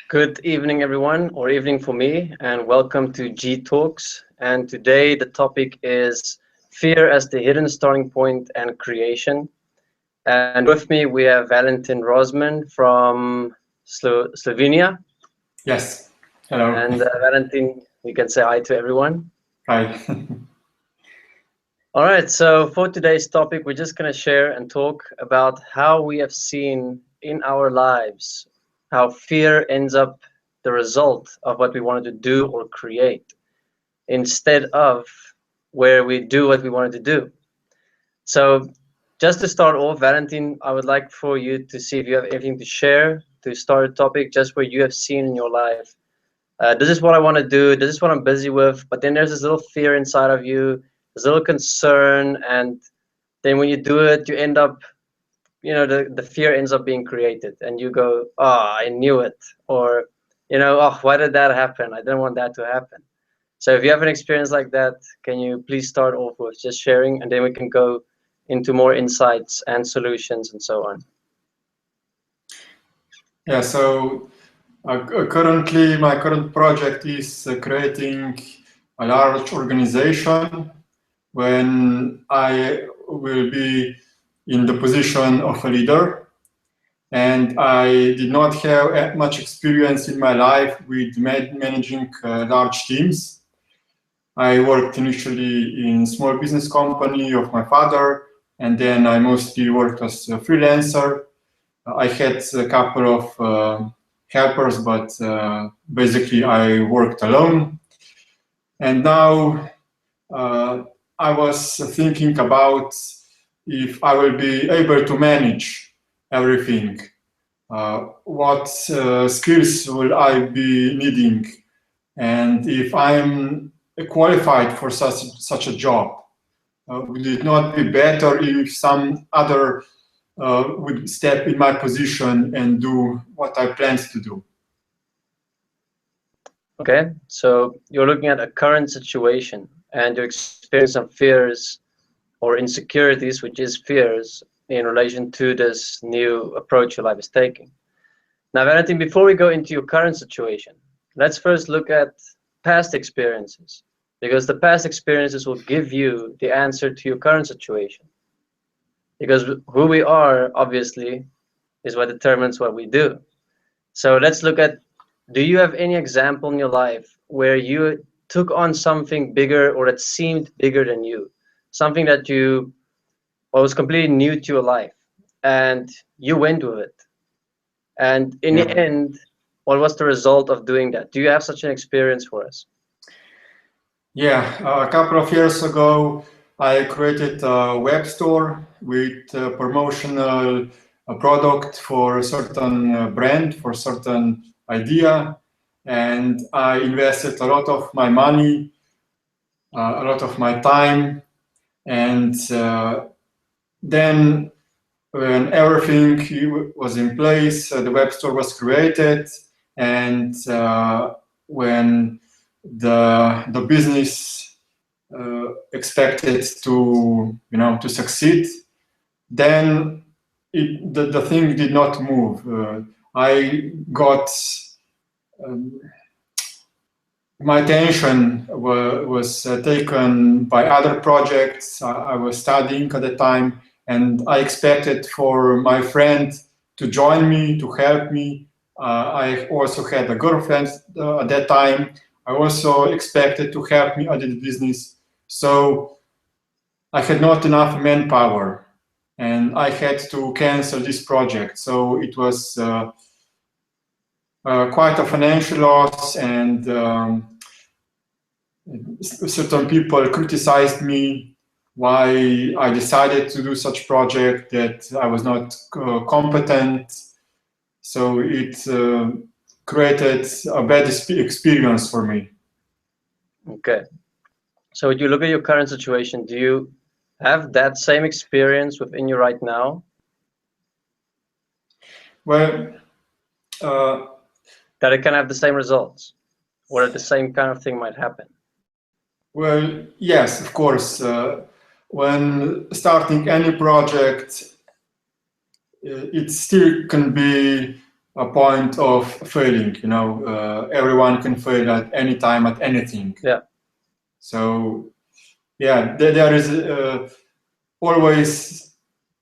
Good evening, everyone, or evening for me, and welcome to G Talks. And today the topic is fear as the hidden starting point and creation. And with me, we have Valentin Rosman from Slovenia. Yes. Hello. And Valentin, you can say hi to everyone. Hi. All right, so for today's topic, we're just going to share and talk about how we have seen in our lives how fear ends up the result of what we wanted to do or create instead of where we do what we wanted to do. So just to start off, Valentin, I would like for you to see if you have anything to share to start a topic just where you have seen in your life. This is what I want to do. This is what I'm busy with. But then there's this little fear inside of you, this little concern. And then when you do it, you end up, the fear ends up being created. And you go, oh, I knew it. Or, oh, why did that happen? I didn't want that to happen. So if you have an experience like that, can you please start off with just sharing? And then we can go into more insights and solutions and so on. Yeah, so currently my current project is creating a large organization when I will be in the position of a leader. And I did not have much experience in my life with managing large teams. I worked initially in small business company of my father, and then I mostly worked as a freelancer. I had a couple of helpers, but basically I worked alone. And now I was thinking about if I will be able to manage everything. What skills will I be needing? And if I'm qualified for such a job, would it not be better if some other would step in my position and do what I planned to do? Okay, so you're looking at a current situation and you're experiencing some fears or insecurities, which is fears, in relation to this new approach your life is taking. Now, Valentin, before we go into your current situation, let's first look at past experiences, because the past experiences will give you the answer to your current situation. Because who we are, obviously, is what determines what we do. So let's look at, do you have any example in your life where you took on something bigger or that seemed bigger than you? Something that was completely new to your life and you went with it. And in the end, what was the result of doing that? Do you have such an experience for us? Yeah, a couple of years ago, I created a web store with a promotional product for a certain brand, for a certain idea. And I invested a lot of my money, a lot of my time. And then when everything was in place, the web store was created. And when the business expected to succeed, then the thing did not move. I got my attention was taken by other projects I was studying at the time, and I expected for my friend to join me, to help me. I also had a girlfriend at that time. I also expected to help me at the business. So I had not enough manpower and I had to cancel this project. So it was quite a financial loss, and certain people criticized me why I decided to do such project, that I was not competent. So it created a bad experience for me. Okay. So when you look at your current situation, do you have that same experience within you right now? Well, that it can have the same results, or that the same kind of thing might happen? Well, yes, of course. When starting any project, it still can be a point of failing. You know, everyone can fail at any time at anything. Yeah. So yeah, there is always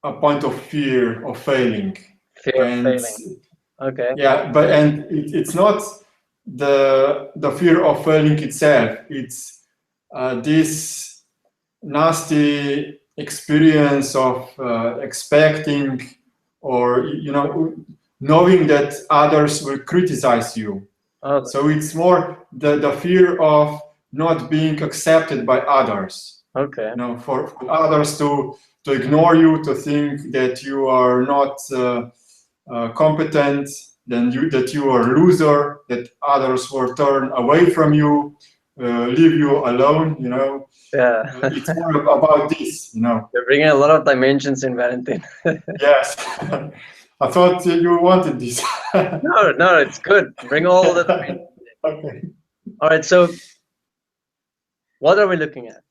a point of fear of failing. Fear of failing. Okay. Yeah, but it's not the fear of failing itself. It's this nasty experience of expecting, or knowing that others will criticize you. Oh, So it's more the fear of not being accepted by others. okay. For others to ignore you, to think that you are not competent, that you are a loser, that others will turn away from you, leave you alone. Yeah. It's more about this. You're bringing a lot of dimensions in, Valentin. Yes. I thought you wanted this. No, it's good. Bring all the dimensions. Okay. All right, so what are we looking at?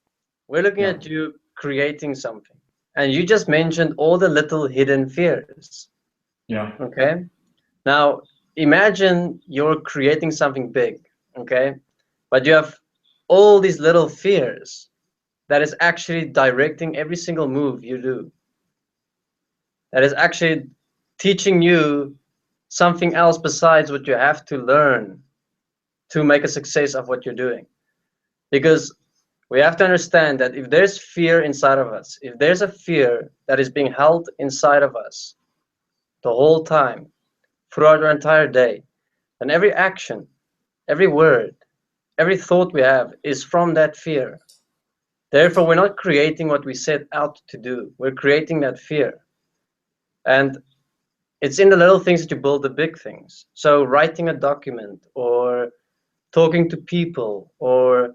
We're looking Yeah. at you creating something. And you just mentioned all the little hidden fears. Yeah. Okay. Now, imagine you're creating something big. Okay. But you have all these little fears that is actually directing every single move you do. That is actually teaching you something else besides what you have to learn to make a success of what you're doing. Because we have to understand that if there's fear inside of us, if there's a fear that is being held inside of us the whole time, throughout our entire day, then every action, every word, every thought we have is from that fear. Therefore, we're not creating what we set out to do. We're creating that fear. And it's in the little things that you build the big things. So writing a document, or talking to people, or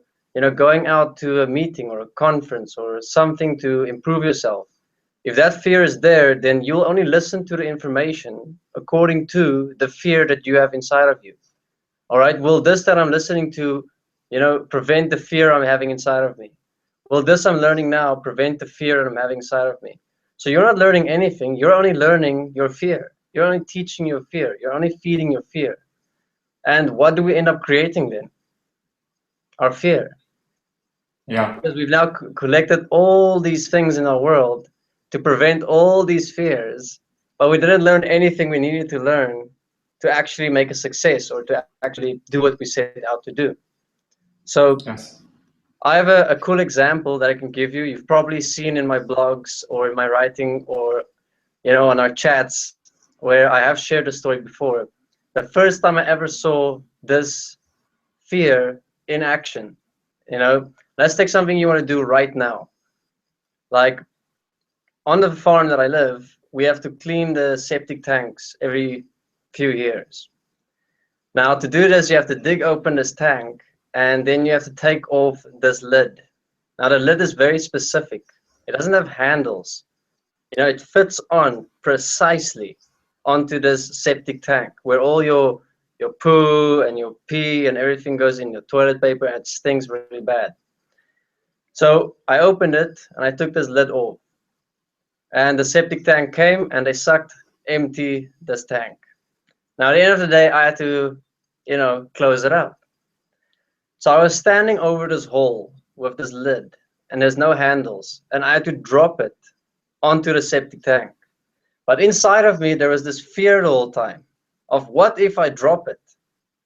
going out to a meeting or a conference or something to improve yourself. If that fear is there, then you'll only listen to the information according to the fear that you have inside of you. All right, will this that I'm listening to, prevent the fear I'm having inside of me? Will this I'm learning now prevent the fear that I'm having inside of me? So you're not learning anything, you're only learning your fear. You're only teaching your fear, you're only feeding your fear. And what do we end up creating then? Our fear. Yeah. Because we've now collected all these things in our world to prevent all these fears, but we didn't learn anything we needed to learn to actually make a success or to actually do what we set out to do. So Yes. I have a cool example that I can give you. You've probably seen in my blogs or in my writing or on our chats where I have shared the story before. The first time I ever saw this fear in action, let's take something you want to do right now. Like on the farm that I live, we have to clean the septic tanks every few years. Now to do this, you have to dig open this tank and then you have to take off this lid. Now the lid is very specific. It doesn't have handles. It fits on precisely onto this septic tank where all your poo and your pee and everything goes in your toilet paper and it stinks really bad. So I opened it and I took this lid off. And the septic tank came and they sucked empty this tank. Now at the end of the day, I had to, close it up. So I was standing over this hole with this lid and there's no handles and I had to drop it onto the septic tank. But inside of me, there was this fear the whole time of what if I drop it?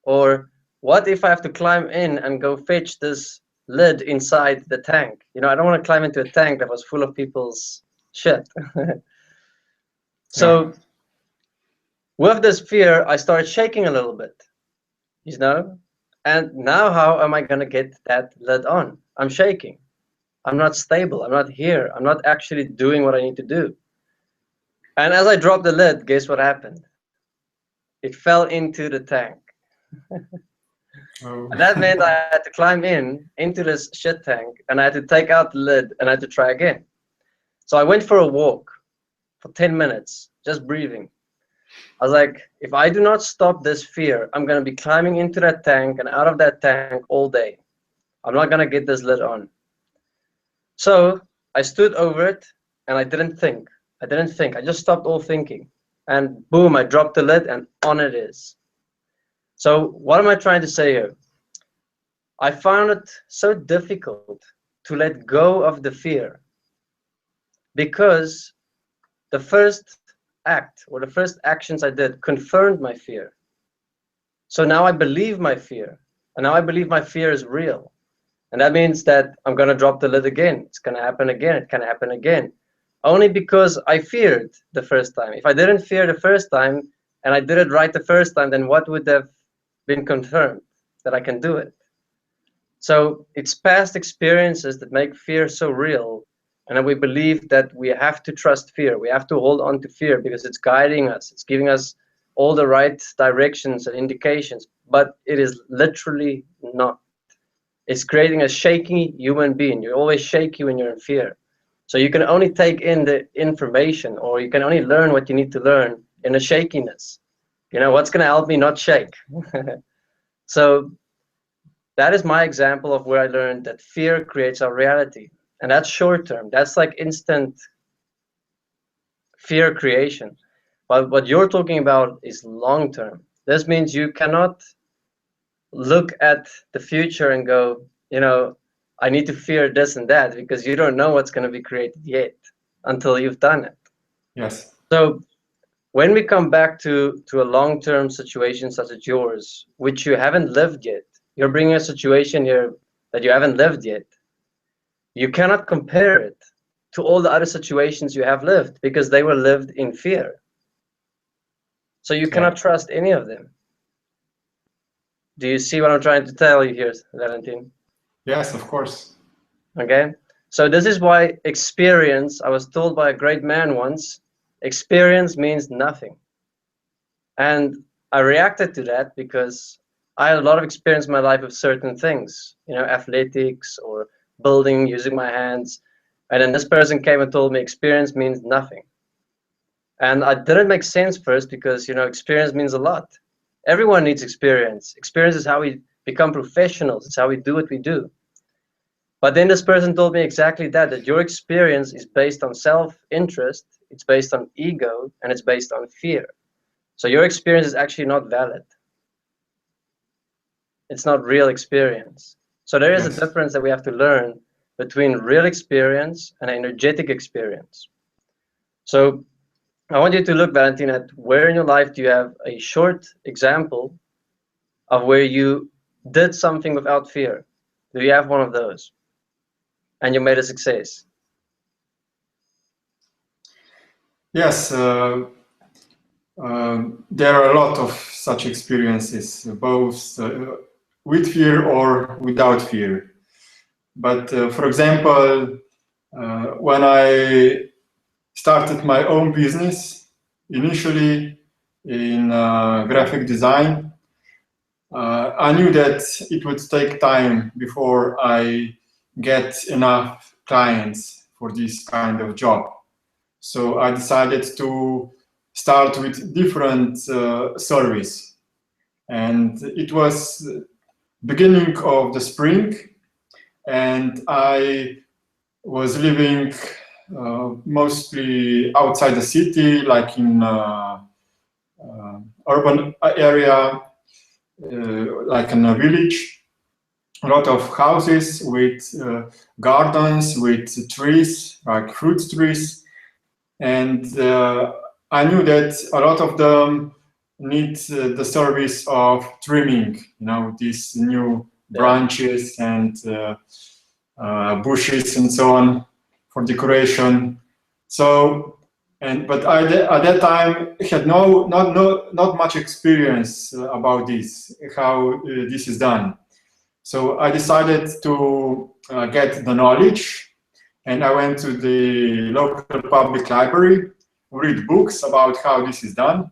Or what if I have to climb in and go fetch this lid inside the tank? I don't want to climb into a tank that was full of people's shit. So with this fear, I started shaking a little bit, and now how am I going to get that lid on? I'm shaking. I'm not stable. I'm not here. I'm not actually doing what I need to do. And as I dropped the lid, guess what happened? It fell into the tank. Oh. And that meant I had to climb into this shit tank and I had to take out the lid and I had to try again. So I went for a walk for 10 minutes, just breathing. I was like, if I do not stop this fear, I'm going to be climbing into that tank and out of that tank all day. I'm not going to get this lid on. So I stood over it and I didn't think. I just stopped all thinking. and boom, I drop the lid and on it is. So what am I trying to say here? I found it so difficult to let go of the fear because the first act or the first actions I did confirmed my fear. So now I believe my fear, and now I believe my fear is real. And that means that I'm going to drop the lid again. It's going to happen again. It can happen again. Only because I feared the first time. If I didn't fear the first time and I did it right the first time, then what would have been confirmed? That I can do it. So it's past experiences that make fear so real, and then we believe that we have to trust fear. We have to hold on to fear because it's guiding us. It's giving us all the right directions and indications, but it is literally not. It's creating a shaky human being. You're always shaky when you're in fear. So you can only take in the information, or you can only learn what you need to learn in a shakiness. You know, what's going to help me not shake? So that is my example of where I learned that fear creates our reality. And that's short term. That's like instant fear creation. But what you're talking about is long term. This means you cannot look at the future and go, you know, I need to fear this and that, because you don't know what's going to be created yet until you've done it. Yes. So when we come back to a long-term situation such as yours, which you haven't lived yet, you're bringing a situation here that you haven't lived yet. You cannot compare it to all the other situations you have lived because they were lived in fear. So you cannot trust any of them. Do you see what I'm trying to tell you here, Valentin? Yes, of course. Okay. So this is why experience, I was told by a great man once, experience means nothing. And I reacted to that because I had a lot of experience in my life with certain things, you know, athletics or building, using my hands. And then this person came and told me experience means nothing. And I didn't make sense first because, you know, experience means a lot. Everyone needs experience. Experience is how we become professionals. It's how we do what we do. But then this person told me exactly that your experience is based on self-interest, it's based on ego, and it's based on fear. So your experience is actually not valid. It's not real experience. So there is a difference that we have to learn between real experience and energetic experience. So I want you to look, Valentin, at where in your life do you have a short example of where you did something without fear? Do you have one of those? And you made a success? Yes, there are a lot of such experiences, both with fear or without fear. But for example, when I started my own business, initially in graphic design, I knew that it would take time before I get enough clients for this kind of job. So I decided to start with different service. And it was beginning of the spring, and I was living mostly outside the city, like in urban area, like in a village. A lot of houses with gardens, with trees, like fruit trees. And I knew that a lot of them need the service of trimming, you know, these new branches and bushes and so on for decoration. So, but I at that time had not much experience about this, how this is done. So I decided to get the knowledge, and I went to the local public library, read books about how this is done.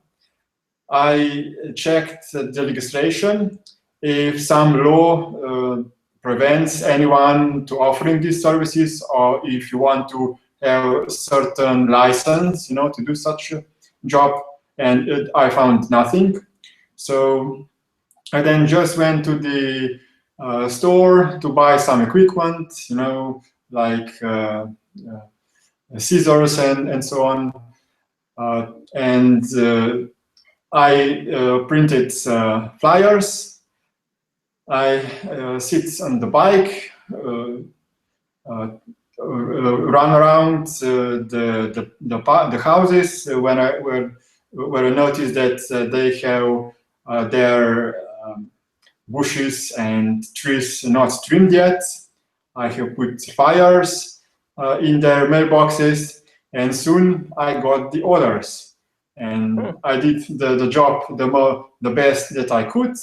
I checked the legislation, if some law prevents anyone to offering these services, or if you want to have a certain license, you know, to do such a job, and I found nothing. So I then just went to the store to buy some equipment, you know, like scissors and so on. and I printed flyers. I sit on the bike, run around the houses where I noticed that they have their bushes and trees not trimmed yet. I have put fires in their mailboxes, and soon I got the orders. And I did the job the best that I could.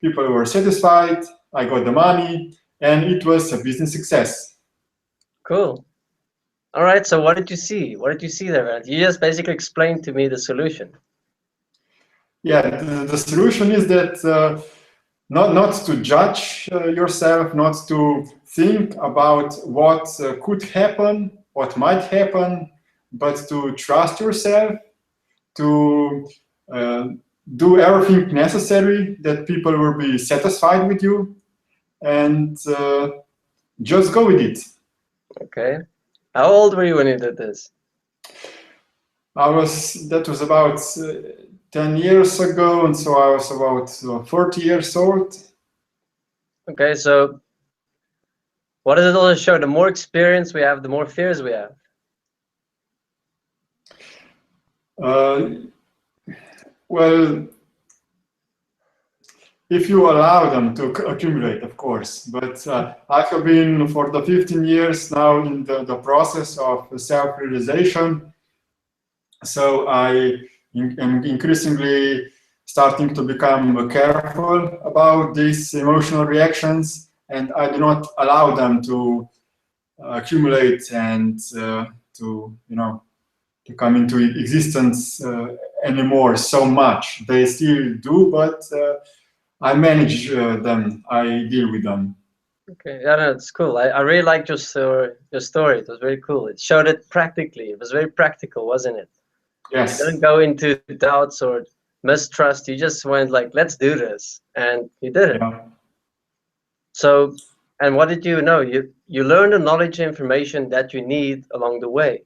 People were satisfied, I got the money, and it was a business success. Cool. All right, so what did you see? What did you see there, Valentin? You just basically explained to me the solution. Yeah, the solution is that not to judge yourself, not to think about what could happen, what might happen, but to trust yourself, to do everything necessary that people will be satisfied with you, and just go with it. Okay. How old were you when you did this? That was about 10 years ago, and so I was about 40 years old. Okay, so what does it also show? The more experience we have, the more fears we have. Well, if you allow them to accumulate, of course. But I have been for the 15 years now in the process of self-realization. So I am increasingly starting to become careful about these emotional reactions, and I do not allow them to accumulate and to come into existence anymore so much. They still do, but I manage them. I deal with them. Okay, yeah, no, it's cool. I really liked your story. It was very cool. It showed it practically. It was very practical, wasn't it? Yes. You didn't go into doubts or mistrust. You just went like, let's do this. And you did it. Yeah. So, and what did you know? You learned the knowledge and information that you need along the way.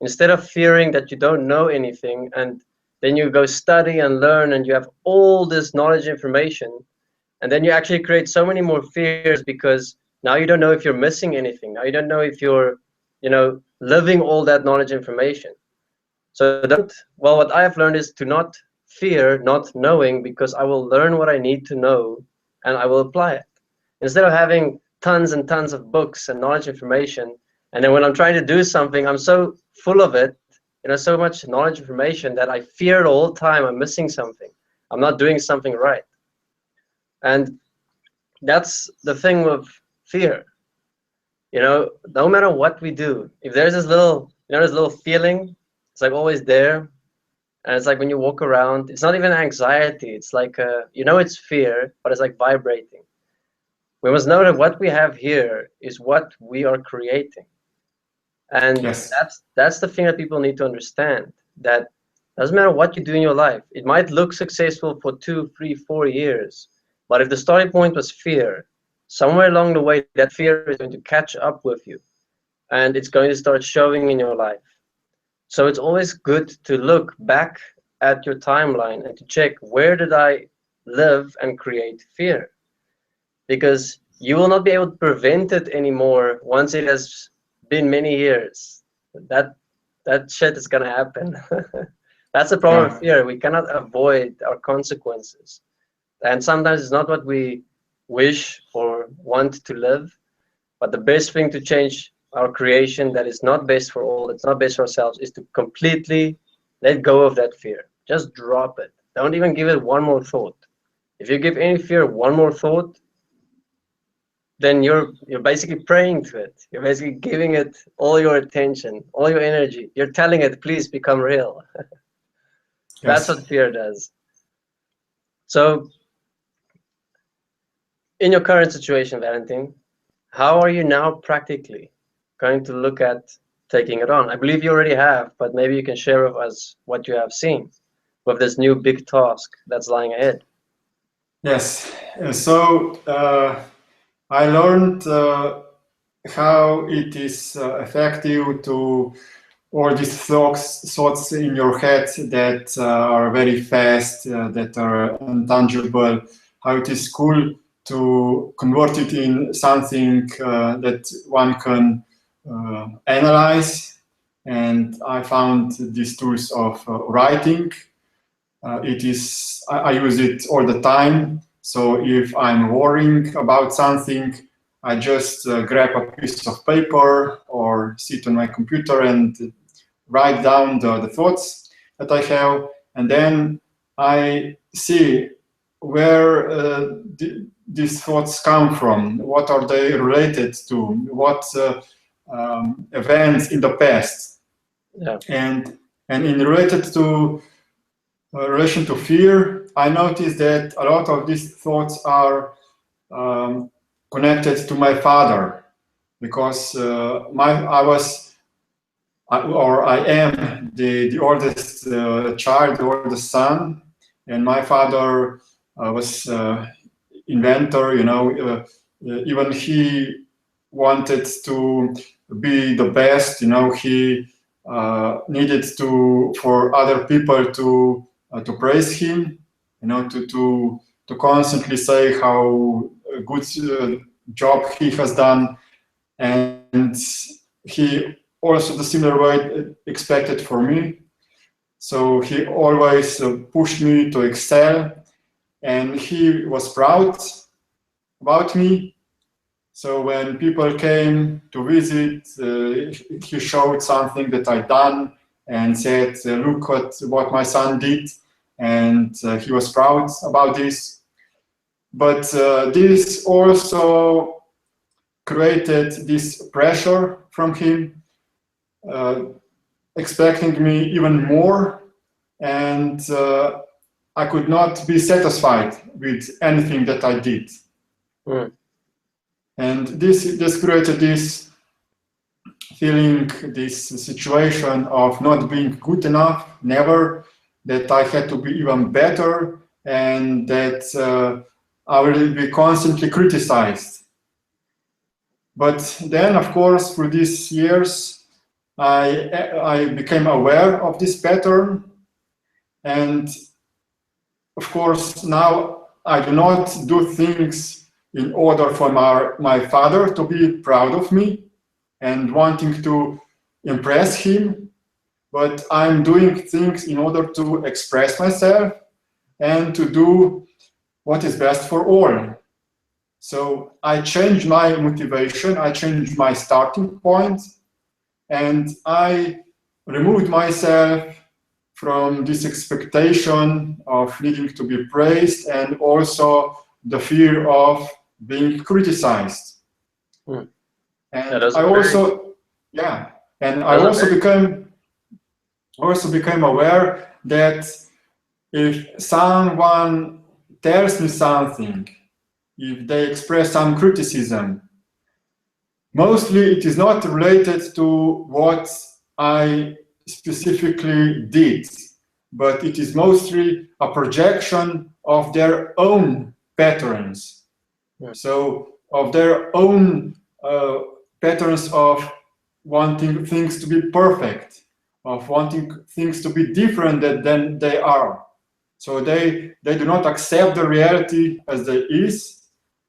Instead of fearing that you don't know anything, and then you go study and learn and you have all this knowledge information, and then you actually create so many more fears because now you don't know if you're missing anything. Now you don't know if you're, living all that knowledge information. So well, what I have learned is to not fear not knowing, because I will learn what I need to know and I will apply it. Instead of having tons and tons of books and knowledge information, and then when I'm trying to do something, I'm so full of it, so much knowledge information that I fear the whole time I'm missing something. I'm not doing something right. And that's the thing with fear. No matter what we do, if there's this little feeling, it's like always there. And it's like when you walk around, it's not even anxiety. It's like, it's fear, but it's like vibrating. We must know that what we have here is what we are creating. And yes. that's the thing that people need to understand, that doesn't matter what you do in your life. It might look successful for 2, 3, 4 years, but if the starting point was fear, somewhere along the way, that fear is going to catch up with you, and it's going to start showing in your life. So it's always good to look back at your timeline and to check, where did I live and create fear? Because you will not be able to prevent it anymore once it has been many years. That shit is gonna happen. That's the problem with fear. We cannot avoid our consequences. And sometimes it's not what we wish or want to live, but the best thing to change our creation that is not best for all, it's not best for ourselves, is to completely let go of that fear. Just drop it. Don't even give it one more thought. If you give any fear one more thought, then you're basically praying to it. You're basically giving it all your attention, all your energy. You're telling it, please become real. That's what fear does. So, in your current situation, Valentin, how are you now practically going to look at taking it on? I believe you already have, but maybe you can share with us what you have seen with this new big task that's lying ahead. Yes. So I learned how it is effective to all these thoughts in your head that are very fast, that are intangible, how it is cool to convert it in something that one can analyze. And I found these tools of writing. I use it all the time. So if I'm worrying about something, I just grab a piece of paper or sit on my computer and write down the thoughts that I have, and then I see where these thoughts come from, what are they related to, what events in the past. Yeah. And in relation to fear, I noticed that a lot of these thoughts are connected to my father, because I am the oldest child, the oldest son, and my father was inventor. Even he wanted to be the best. He needed for other people to praise him. To constantly say how good job he has done, and he also the similar way expected for me. So he always pushed me to excel, and he was proud about me. So when people came to visit, he showed something that I'd done and said, look at what my son did. And he was proud about this. But this also created this pressure from him, expecting me even more, and I could not be satisfied with anything that I did. Mm. And this created this feeling, this situation of not being good enough, never, that I had to be even better, and that I will be constantly criticized. But then, of course, through these years, I became aware of this pattern, and of course now I do not do things in order for my father to be proud of me and wanting to impress him, but I'm doing things in order to express myself and to do what is best for all. So I changed my motivation, I changed my starting point, and I removed myself from this expectation of needing to be praised, and also the fear of being criticized. Mm. And I also became aware that if someone tells me something, if they express some criticism, mostly it is not related to what I specifically did, but it is mostly a projection of their own patterns. Yeah. So of their own patterns of wanting things to be perfect, of wanting things to be different than they are. So they do not accept the reality as it is,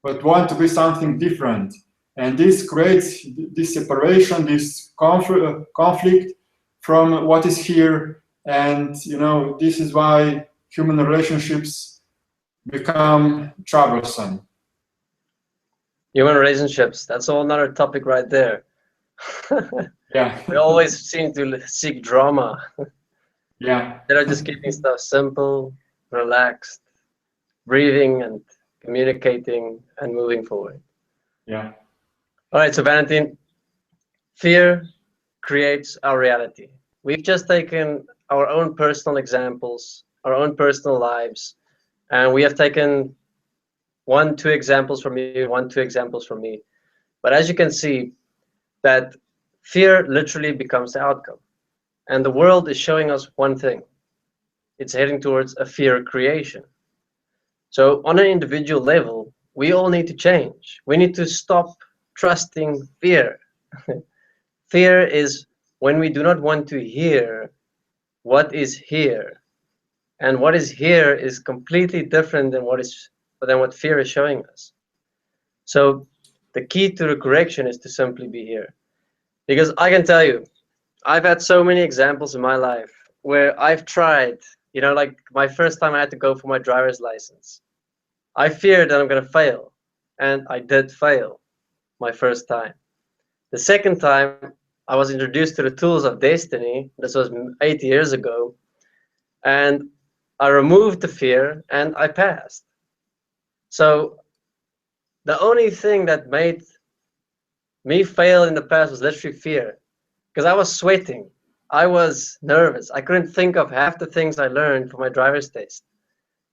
but want to be something different. And this creates this separation, this conflict from what is here. And this is why human relationships become troublesome. Human relationships, that's all another topic right there. Yeah. We always seem to seek drama. Yeah. Instead of just keeping stuff simple, relaxed, breathing and communicating and moving forward. Yeah. All right, so Valentin, fear creates our reality. We've just taken our own personal examples, our own personal lives, and we have taken 1-2 examples from you, 1-2 examples from me. But as you can see, that fear literally becomes the outcome. And the world is showing us one thing. It's heading towards a fear creation. So on an individual level, we all need to change. We need to stop trusting fear. Fear is when we do not want to hear what is here. And what is here is completely different than what fear is showing us. So the key to the correction is to simply be here. Because I can tell you, I've had so many examples in my life where I've tried, like my first time I had to go for my driver's license. I feared that I'm going to fail, and I did fail my first time. The second time, I was introduced to the tools of destiny. This was 8 years ago, and I removed the fear, and I passed. So the only thing that made me fail in the past was literally fear, because I was sweating. I was nervous. I couldn't think of half the things I learned for my driver's test,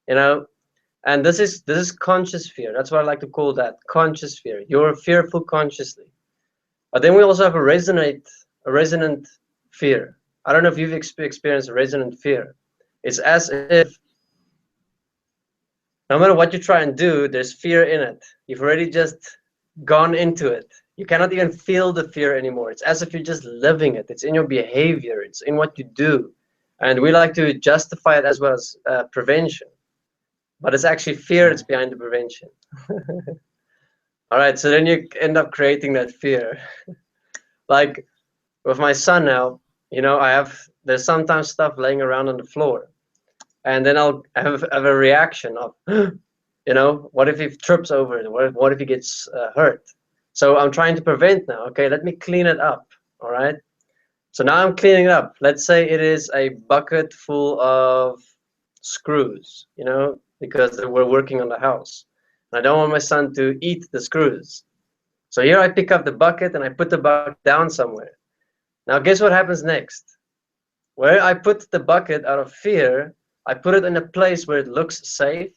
And this is conscious fear. That's what I like to call that, conscious fear. You're fearful consciously. But then we also have a resonant fear. I don't know if you've experienced resonant fear. It's as if no matter what you try and do, there's fear in it. You've already just gone into it. You cannot even feel the fear anymore. It's as if you're just living it. It's in your behavior. It's in what you do. And we like to justify it as well as prevention. But it's actually fear that's behind the prevention. All right, so then you end up creating that fear. Like with my son now, there's sometimes stuff laying around on the floor. And then I'll have a reaction of, what if he trips over it? What if he gets hurt? So I'm trying to prevent now. Okay, let me clean it up. All right. So now I'm cleaning it up. Let's say it is a bucket full of screws, because we're working on the house. And I don't want my son to eat the screws. So here I pick up the bucket and I put the bucket down somewhere. Now guess what happens next? Where I put the bucket out of fear, I put it in a place where it looks safe,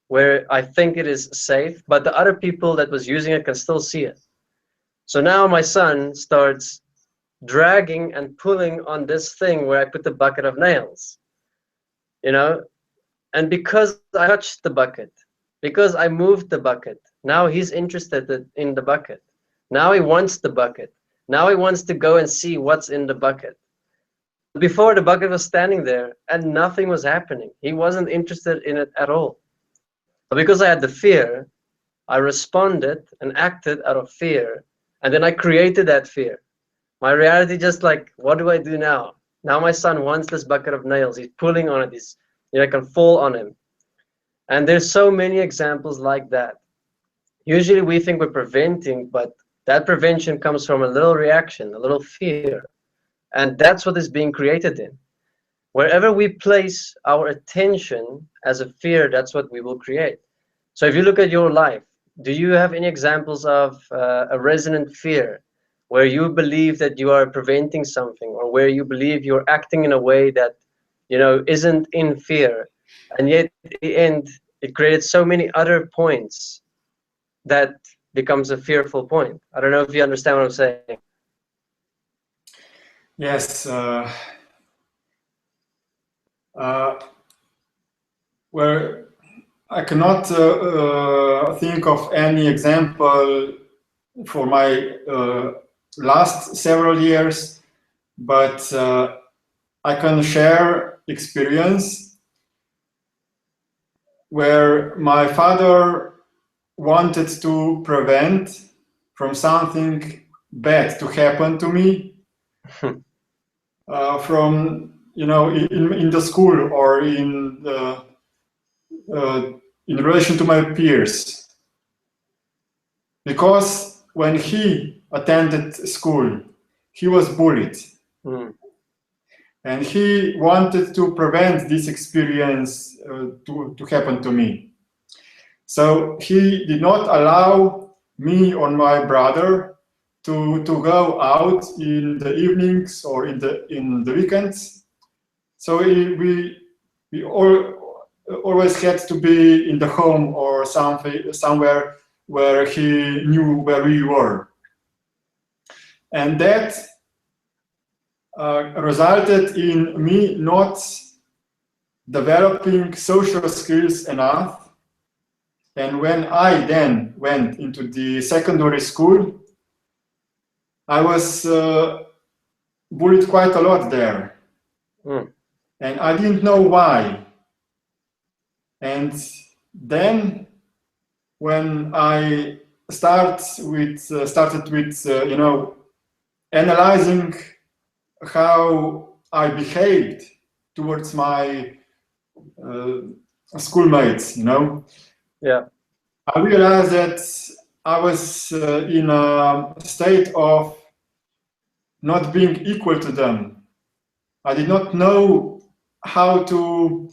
where I think it is safe, but the other people that was using it can still see it. So now my son starts dragging and pulling on this thing where I put the bucket of nails, and because I touched the bucket, because I moved the bucket, now he's interested in the bucket. Now he wants the bucket. Now he wants to go and see what's in the bucket. Before, the bucket was standing there and nothing was happening. He wasn't interested in it at all. But because I had the fear, I responded and acted out of fear, and then I created that fear. My reality just like, what do I do now? Now my son wants this bucket of nails. He's pulling on it. I can fall on him. And there's so many examples like that. Usually we think we're preventing, but that prevention comes from a little reaction, a little fear. And that's what is being created in. Wherever we place our attention as a fear, that's what we will create. So if you look at your life, do you have any examples of a resonant fear where you believe that you are preventing something, or where you believe you're acting in a way that isn't in fear, and yet at the end it created so many other points that becomes a fearful point? I don't know if you understand what I'm saying. Yes. Well, I cannot think of any example for my last several years, but I can share experience where my father wanted to prevent from something bad to happen to me from in the school or in relation to my peers, because when he attended school he was bullied. And he wanted to prevent this experience to happen to me. So he did not allow me or my brother to go out in the evenings or in the weekends. So we always had to be in the home or somewhere where he knew where we were. And that resulted in me not developing social skills enough. And when I then went into the secondary school, I was bullied quite a lot there. And I didn't know why. And then when I started with you know, analyzing how I behaved towards my schoolmates, you know, I realized that I was in a state of not being equal to them. I did not know how to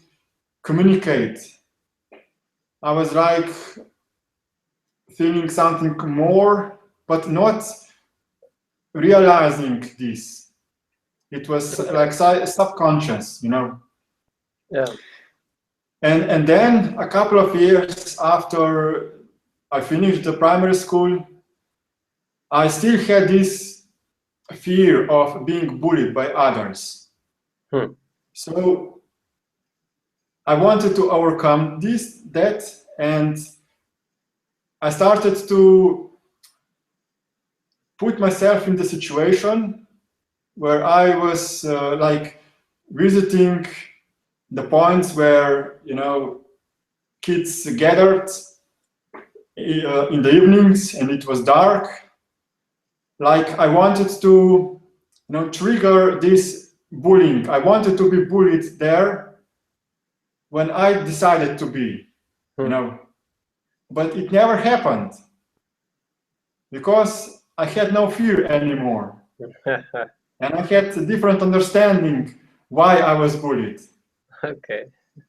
communicate. I was like feeling something more, but not realizing this. It was like subconscious, you know. Yeah. And then a couple of years after I finished the primary school, I still had this fear of being bullied by others. So I wanted to overcome that, and I started to put myself in the situation where I was like visiting the points where, you know, kids gathered in the evenings and it was dark. Like I wanted to, you know, trigger this bullying. I wanted to be bullied there when I decided to be, you know, but it never happened because I had no fear anymore. And I had a different understanding why I was bullied. Okay.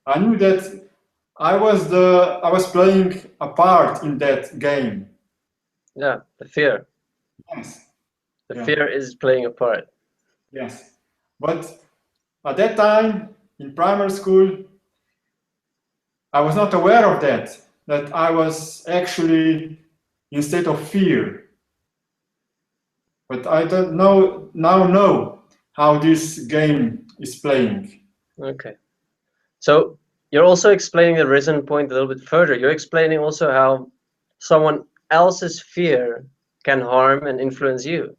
I knew that I was playing a part in that game. Yeah, the fear. Yes. The fear is playing a part. Yes. But at that time in primary school, I was not aware of that I was actually in state of fear. But I don't know how this game is playing. Okay. So you're also explaining the reason point a little bit further. You're explaining also how someone else's fear can harm and influence you.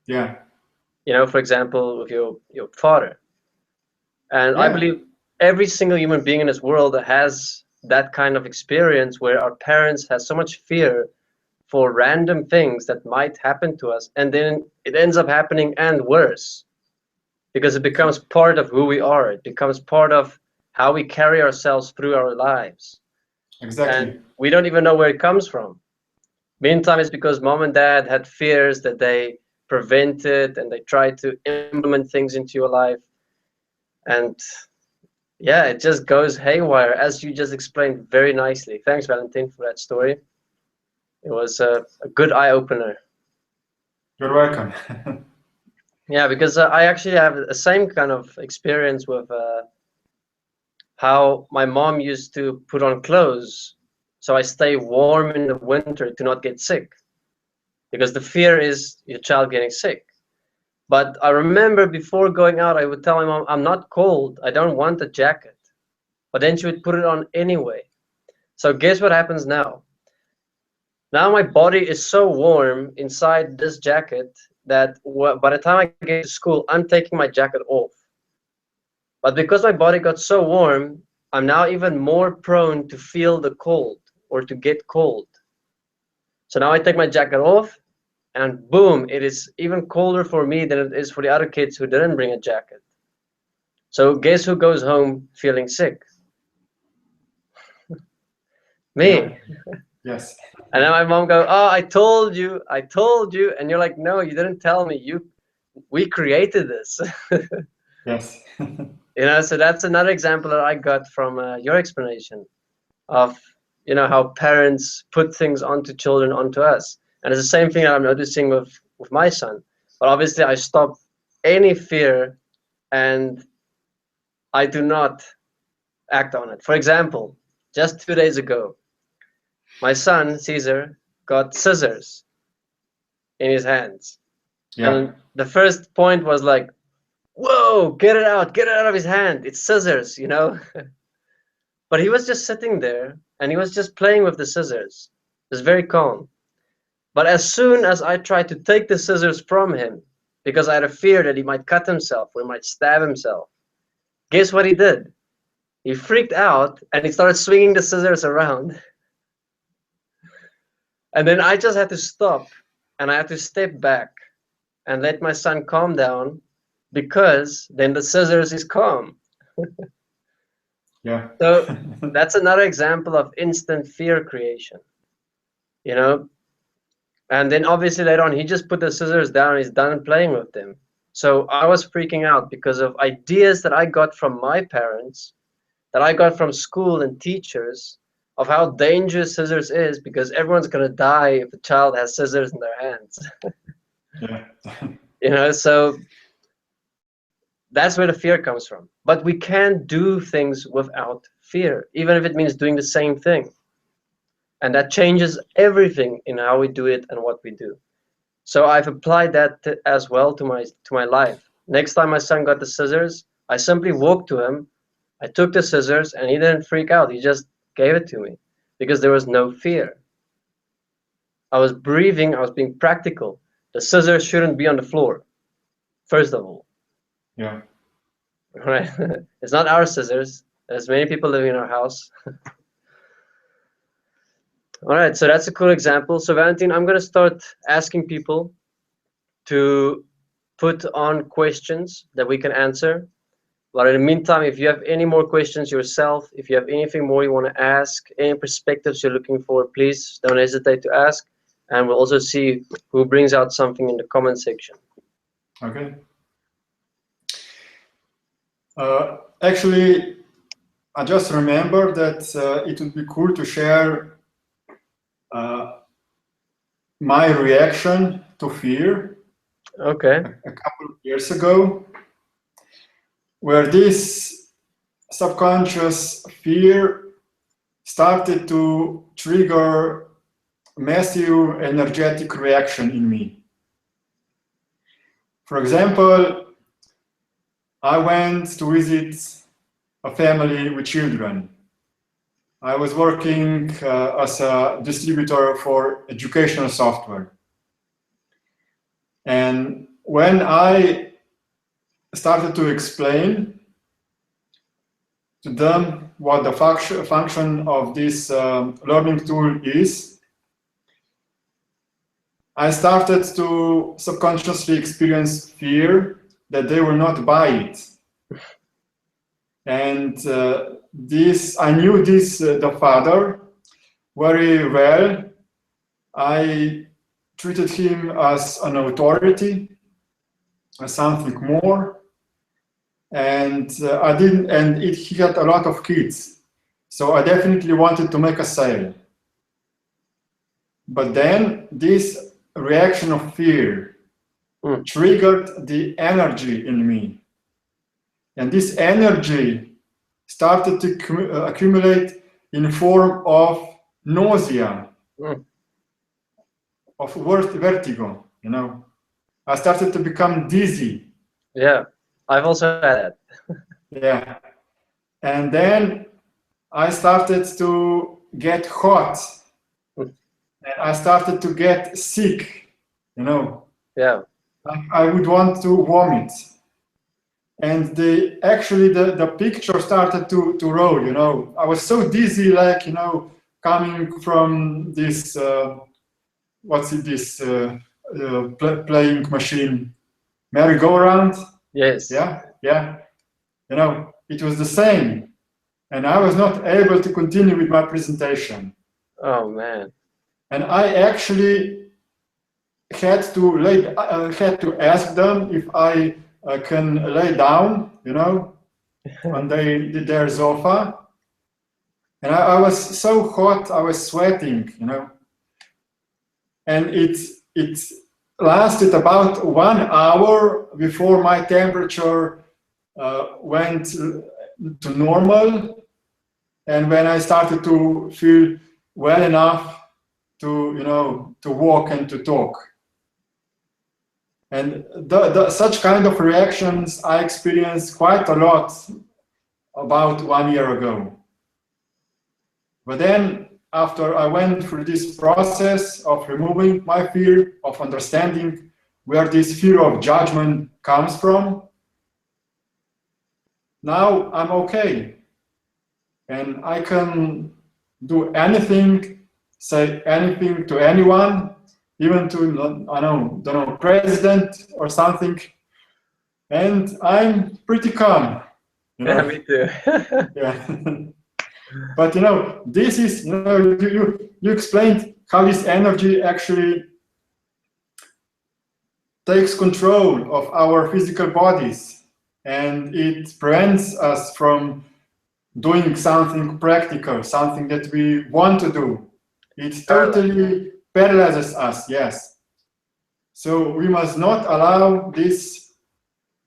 Yeah. You know, for example, with your father. And I believe every single human being in this world has that kind of experience where our parents have so much fear for random things that might happen to us, and then it ends up happening and worse, because it becomes part of who we are. It becomes part of how we carry ourselves through our lives. Exactly. And we don't even know where it comes from. Meantime, it's because mom and dad had fears that they prevented, and they tried to implement things into your life. And yeah, it just goes haywire, as you just explained very nicely. Thanks, Valentin, for that story. It was a good eye-opener. You're welcome. Yeah, because I actually have the same kind of experience with how my mom used to put on clothes so I stay warm in the winter to not get sick, because the fear is your child getting sick. But I remember before going out, I would tell my mom, I'm not cold, I don't want a jacket. But then she would put it on anyway. So guess what happens now? Now my body is so warm inside this jacket that by the time I get to school, I'm taking my jacket off. But because my body got so warm, I'm now even more prone to feel the cold or to get cold. So now I take my jacket off, and boom, it is even colder for me than it is for the other kids who didn't bring a jacket. So guess who goes home feeling sick? Me. Yeah. Yes. And then my mom go, oh, I told you. And you're like, no, you didn't tell me. We created this. Yes. You know, so that's another example that I got from your explanation of, you know, how parents put things onto children, onto us. And it's the same thing that I'm noticing with my son. But obviously I stop any fear and I do not act on it. For example, just 2 days ago, my son, Caesar, got scissors in his hands. Yeah. And the first point was like, whoa, get it out of his hand. It's scissors, you know? But he was just sitting there and he was just playing with the scissors. He was very calm. But as soon as I tried to take the scissors from him, because I had a fear that he might cut himself or he might stab himself. Guess what he did? He freaked out and he started swinging the scissors around. And then I just had to stop and I had to step back and let my son calm down, because then the scissors is calm. Yeah. So that's another example of instant fear creation, you know. And then obviously later on, he just put the scissors down and he's done playing with them. So I was freaking out because of ideas that I got from my parents, that I got from school and teachers, of how dangerous scissors is, because everyone's going to die if a child has scissors in their hands. Yeah. You know, so that's where the fear comes from. But we can do things without fear, even if it means doing the same thing. And that changes everything in how we do it and what we do. So I've applied that as well to my life. Next time my son got the scissors, I simply walked to him, I took the scissors, and he didn't freak out. He just gave it to me because there was no fear. I was breathing, I was being practical. The scissors shouldn't be on the floor, first of all. Yeah. Right? It's not our scissors. There's many people living in our house. All right, so that's a cool example. So Valentin, I'm going to start asking people to put on questions that we can answer. But in the meantime, if you have any more questions yourself, if you have anything more you want to ask, any perspectives you're looking for, please don't hesitate to ask. And we'll also see who brings out something in the comment section. Okay. Actually, I just remember that it would be cool to share my reaction to fear. Okay. A couple of years ago, where this subconscious fear started to trigger massive energetic reaction in me. For example, I went to visit a family with children. I was working as a distributor for educational software. And when I started to explain to them what the function of this learning tool is, I started to subconsciously experience fear that they will not buy it. And I knew the father very well. I treated him as an authority, as something more. And he had a lot of kids. So I definitely wanted to make a sale. But then this reaction of fear triggered the energy in me. And this energy started to accumulate in the form of nausea, of vertigo, you know. I started to become dizzy. Yeah, I've also had that. Yeah. And then I started to get hot. And I started to get sick, you know. Yeah. I would want to vomit. And the picture started to roll, you know. I was so dizzy, like, you know, coming from this, playing machine, merry-go-round. Yes. Yeah, yeah. You know, it was the same. And I was not able to continue with my presentation. Oh, man. And I actually had to ask them if I can lay down, you know, on their sofa. And I was so hot, I was sweating, you know. And it lasted about 1 hour before my temperature went to normal. And when I started to feel well enough to, you know, to walk and to talk. And such kind of reactions I experienced quite a lot about 1 year ago. But then after I went through this process of removing my fear, of understanding where this fear of judgment comes from, now I'm okay. And I can do anything, say anything to anyone, even to, I don't know, president or something. And I'm pretty calm. You know? Yeah, me too. Yeah. But you know, this is, you know, you explained how this energy actually takes control of our physical bodies, and it prevents us from doing something practical, something that we want to do. It totally paralyzes us, yes. So we must not allow this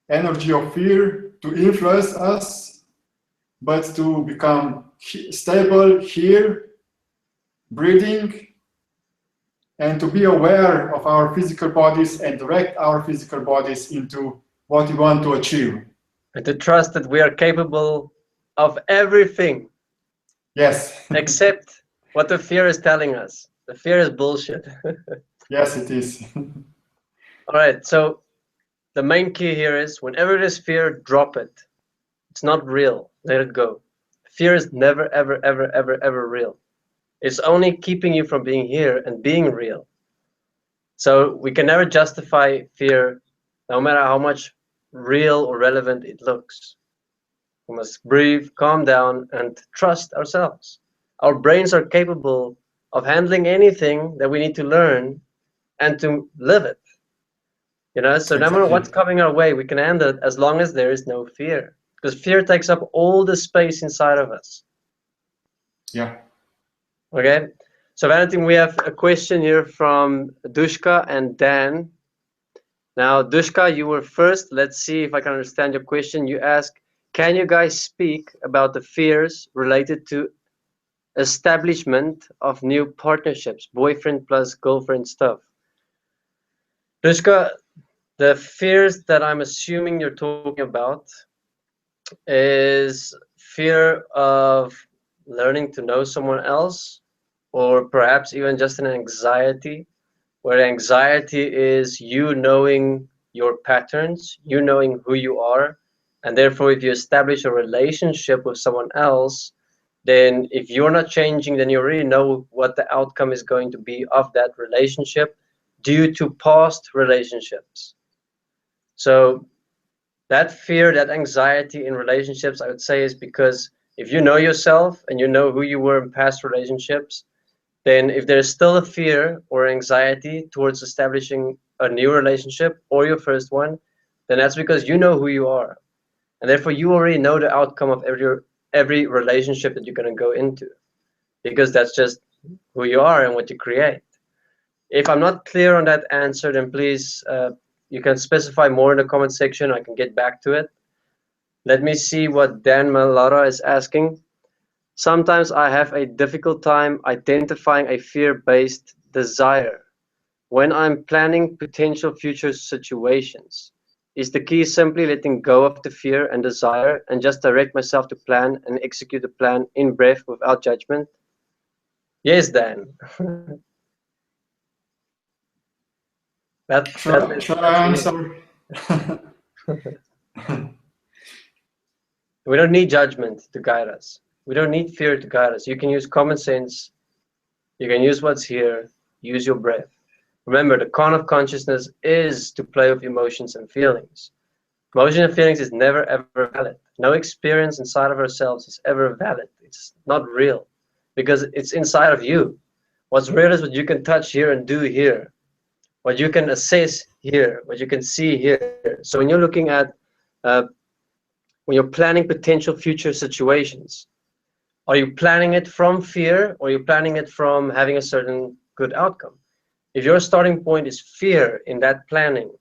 energy of fear to influence us, but to become stable here, breathing, and to be aware of our physical bodies and direct our physical bodies into what we want to achieve. And to trust that we are capable of everything. Yes. Except what the fear is telling us. The fear is bullshit. Yes, it is. All right, so the main key here is whenever there's fear, drop it. It's not real. Let it go. Fear is never, ever, ever, ever, ever real. It's only keeping you from being here and being real. So we can never justify fear, no matter how much real or relevant it looks. We must breathe, calm down, and trust ourselves. Our brains are capable of handling anything that we need to learn and to live it. You know, so no matter what's coming our way, we can handle it as long as there is no fear. Because fear takes up all the space inside of us. Yeah. Okay. So Valentin, we have a question here from Dushka and Dan. Now, Dushka, you were first. Let's see if I can understand your question. You ask, can you guys speak about the fears related to establishment of new partnerships, boyfriend plus girlfriend stuff? Dushka, the fears that I'm assuming you're talking about is fear of learning to know someone else, or perhaps even just an anxiety, where anxiety is you knowing your patterns, you knowing who you are, and therefore if you establish a relationship with someone else, then if you're not changing, then you already know what the outcome is going to be of that relationship due to past relationships. So that fear, that anxiety in relationships, I would say, is because if you know yourself and you know who you were in past relationships, then if there's still a fear or anxiety towards establishing a new relationship or your first one, then that's because you know who you are. And therefore you already know the outcome of every relationship that you're going to go into, because that's just who you are and what you create. If I'm not clear on that answer, then please, you can specify more in the comment section. I can get back to it. Let me see what Dan Malara is asking. Sometimes I have a difficult time identifying a fear-based desire when I'm planning potential future situations. Is the key simply letting go of the fear and desire and just direct myself to plan and execute the plan in breath without judgment? Yes, Dan. Shall I answer? We don't need judgment to guide us. We don't need fear to guide us. You can use common sense. You can use what's here. Use your breath. Remember, the con of consciousness is to play with emotions and feelings. Emotion and feelings is never ever valid. No experience inside of ourselves is ever valid. It's not real because it's inside of you. What's real is what you can touch here and do here, what you can assess here, what you can see here. So when you're looking at, when you're planning potential future situations, are you planning it from fear or are you planning it from having a certain good outcome? If your starting point is fear in that planning,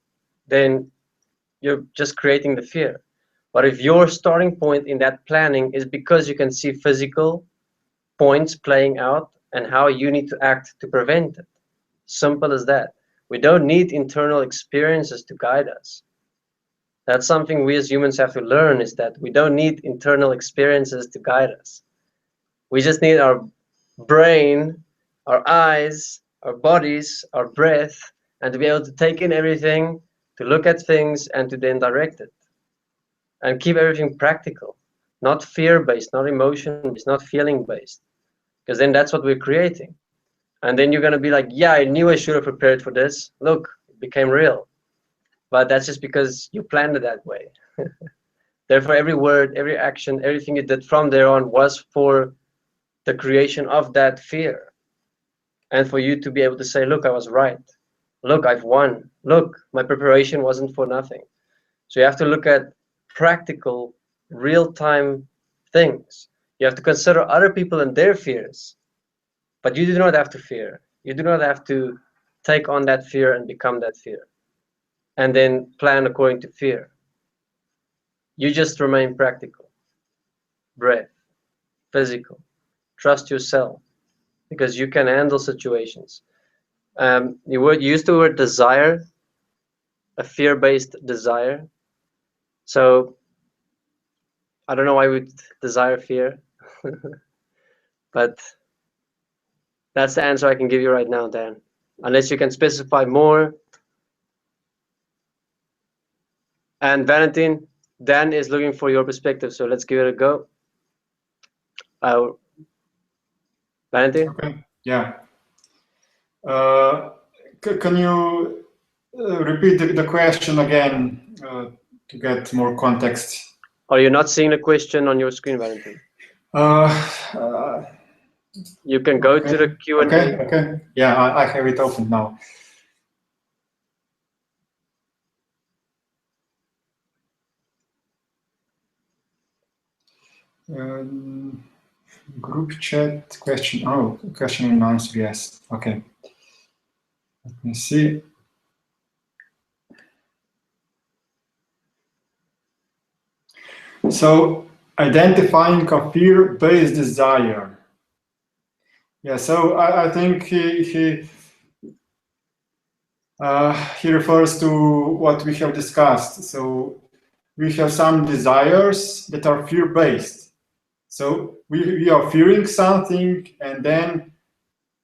then you're just creating the fear. But if your starting point in that planning is because you can see physical points playing out and how you need to act to prevent it, simple as that. We don't need internal experiences to guide us. That's something we as humans have to learn, is that we don't need internal experiences to guide us. We just need our brain, our eyes, our bodies, our breath, and to be able to take in everything, to look at things, and to then direct it. And keep everything practical, not fear-based, not emotion-based, not feeling-based. Because then that's what we're creating. And then you're going to be like, yeah, I knew I should have prepared for this. Look, it became real. But that's just because you planned it that way. Therefore, every word, every action, everything you did from there on was for the creation of that fear. And for you to be able to say, look, I was right. Look, I've won. Look, my preparation wasn't for nothing. So you have to look at practical, real-time things. You have to consider other people and their fears. But you do not have to fear. You do not have to take on that fear and become that fear. And then plan according to fear. You just remain practical. Breath. Physical. Trust yourself. Because you can handle situations. You used the word desire. A fear-based desire. So I don't know why we desire fear. But that's the answer I can give you right now, Dan. Unless you can specify more. And Valentin, Dan is looking for your perspective, so let's give it a go. Valentin? Okay, yeah. Can you repeat the question again to get more context? Are you not seeing the question on your screen, Valentin? You can go to the Q&A. Okay. Yeah, I have it open now. Group chat question. Oh, question and answer. Yes. Okay. Let me see. So, identifying a fear-based desire. Yeah. So I think he refers to what we have discussed. So we have some desires that are fear-based. So we are fearing something, and then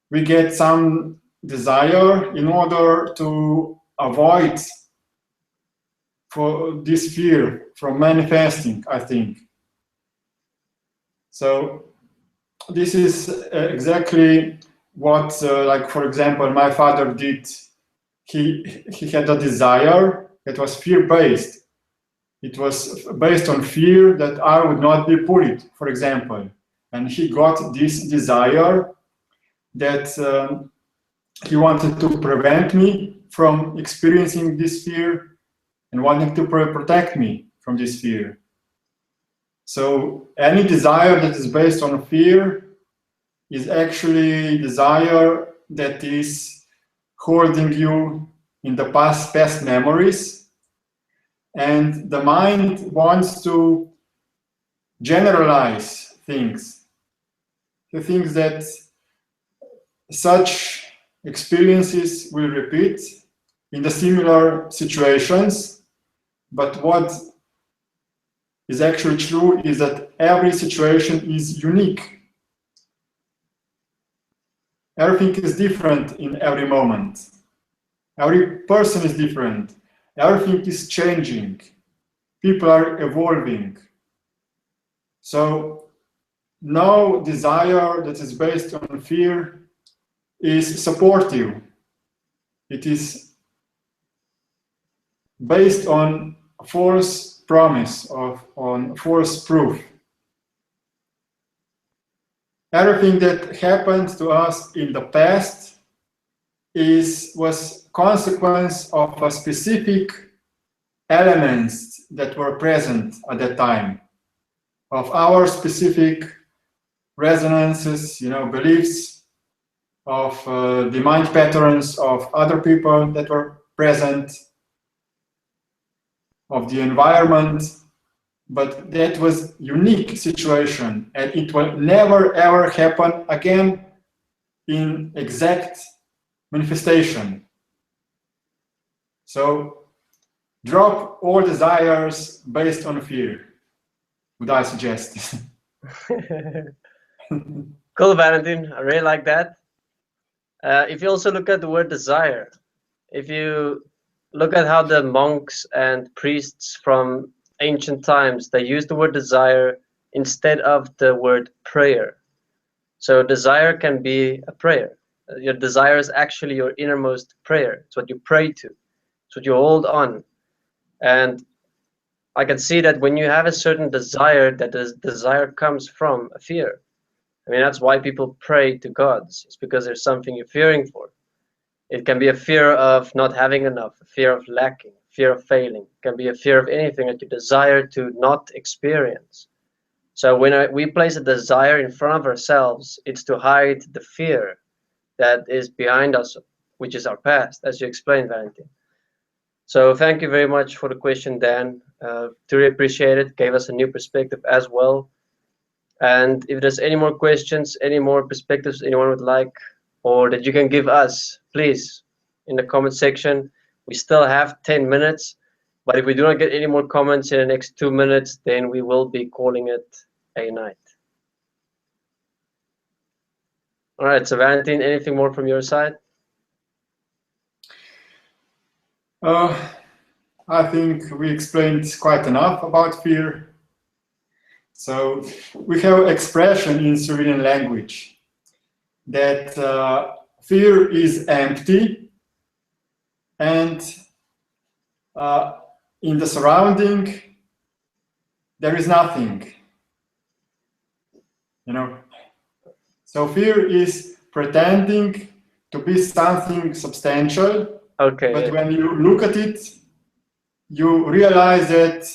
we get some desire in order to avoid for this fear from manifesting, I think. So this is exactly what, like for example, my father did. He had a desire that was fear-based. It was based on fear that I would not be bullied, for example. And he got this desire that he wanted to prevent me from experiencing this fear and wanting to protect me from this fear. So any desire that is based on fear is actually desire that is holding you in the past memories. And the mind wants to generalize things. The things that such experiences will repeat in the similar situations. But what is actually true is that every situation is unique. Everything is different in every moment. Every person is different. Everything is changing. People are evolving. So no desire that is based on fear is supportive. It is based on false promise, on false proof. Everything that happened to us in the past was consequence of a specific elements that were present at that time, of our specific resonances, beliefs, of the mind patterns of other people that were present, of the environment. But that was unique situation, and it will never ever happen again in exact manifestation. So drop all desires based on fear, would I suggest. Cool, Valentin. I really like that. If you also look at the word desire, if you look at how the monks and priests from ancient times, they used the word desire instead of the word prayer. So desire can be a prayer. Your desire is actually your innermost prayer. It's what you pray to. It's what you hold on. And I can see that when you have a certain desire, that this desire comes from a fear. I mean, that's why people pray to gods. It's because there's something you're fearing for. It can be a fear of not having enough, a fear of lacking, fear of failing. It can be a fear of anything that you desire to not experience. So when we place a desire in front of ourselves, it's to hide the fear that is behind us, which is our past, as you explained, Valentin. So thank you very much for the question, Dan. Truly appreciate it. Gave us a new perspective as well. And if there's any more questions, any more perspectives anyone would like, or that you can give us, please, in the comment section. We still have 10 minutes, but if we do not get any more comments in the next 2 minutes, then we will be calling it a night. All right, so Valentin, anything more from your side? I think we explained quite enough about fear. So we have expression in Slovenian language that fear is empty, and in the surrounding there is nothing. You know, so fear is pretending to be something substantial. Okay. But when you look at it, you realize that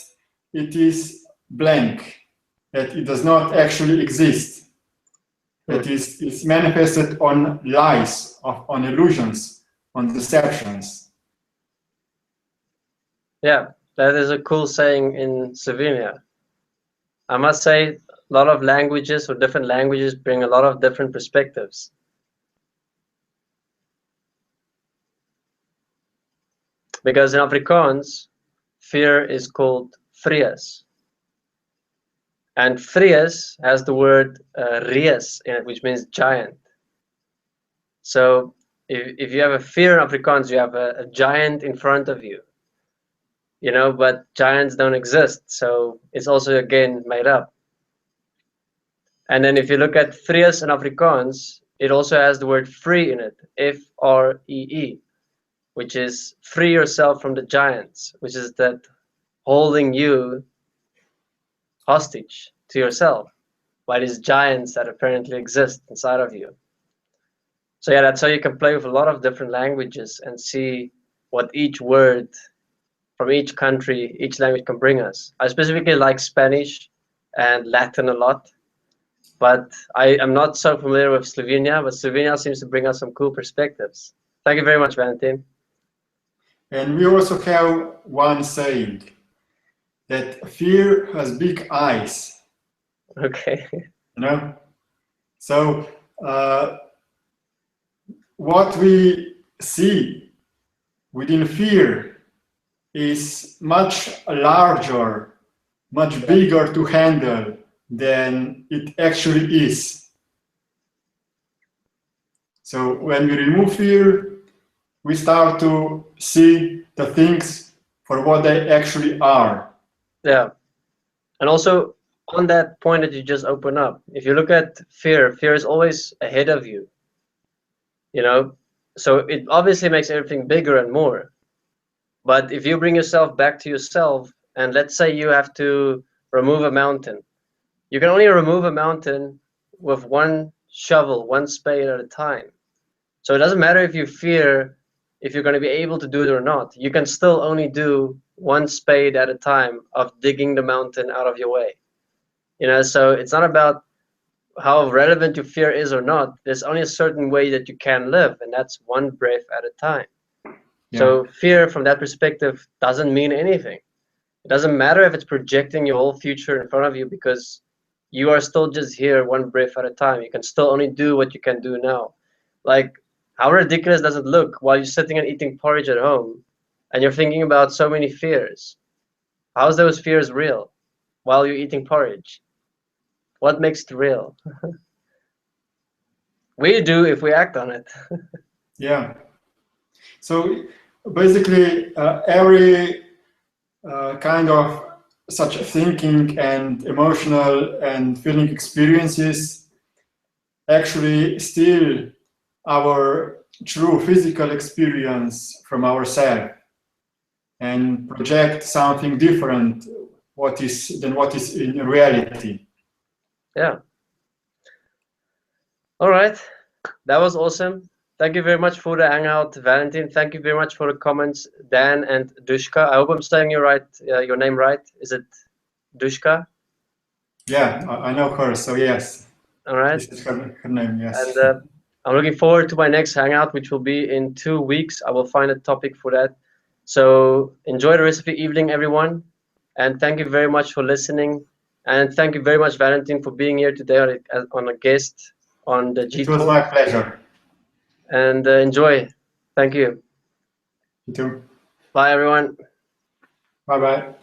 it is blank, that it does not actually exist, that it's manifested on lies, on illusions, on deceptions. Yeah, that is a cool saying in Slovenia. I must say, a lot of languages or different languages bring a lot of different perspectives. Because in Afrikaans, fear is called vrees. And vrees has the word reus in it, which means giant. So if you have a fear in Afrikaans, you have a giant in front of you. You know, but giants don't exist. So it's also, again, made up. And then if you look at vrees in Afrikaans, it also has the word free in it, F-R-E-E, which is free yourself from the giants, which is that holding you hostage to yourself by these giants that apparently exist inside of you. So yeah, that's how you can play with a lot of different languages and see what each word from each country, each language can bring us. I specifically like Spanish and Latin a lot, but I am not so familiar with Slovenia, but Slovenia seems to bring us some cool perspectives. Thank you very much, Valentin. And we also have one saying, that fear has big eyes. Okay. You know? So what we see within fear is much larger, much bigger to handle than it actually is. So when we remove fear, we start to see the things for what they actually are. Yeah. And also on that point that you just opened up, if you look at fear, fear is always ahead of you. You know, so it obviously makes everything bigger and more. But if you bring yourself back to yourself, and let's say you have to remove a mountain, you can only remove a mountain with one shovel, one spade at a time. So it doesn't matter if you fear if you're going to be able to do it or not. You can still only do one spade at a time of digging the mountain out of your way. You know, so it's not about how relevant your fear is or not. There's only a certain way that you can live, and that's one breath at a time. Yeah. So fear from that perspective doesn't mean anything. It doesn't matter if it's projecting your whole future in front of you, because you are still just here one breath at a time. You can still only do what you can do now. Like, how ridiculous does it look while you're sitting and eating porridge at home and you're thinking about so many fears? How's those fears real while you're eating porridge? What makes it real? We do if we act on it. Yeah. So basically every kind of such thinking and emotional and feeling experiences actually steal our true physical experience from ourselves and project something different than what is in reality. Yeah. All right. That was awesome. Thank you very much for the hangout, Valentin. Thank you very much for the comments, Dan and Dushka. I hope I'm saying your name right. Is it Dushka? Yeah, I know her, so yes. All right. This is her name, yes. And I'm looking forward to my next hangout, which will be in 2 weeks. I will find a topic for that. So enjoy the rest of the evening, everyone. And thank you very much for listening. And thank you very much, Valentin, for being here today on a guest on the G It was my pleasure. And enjoy. Thank you. You too. Bye, everyone. Bye-bye.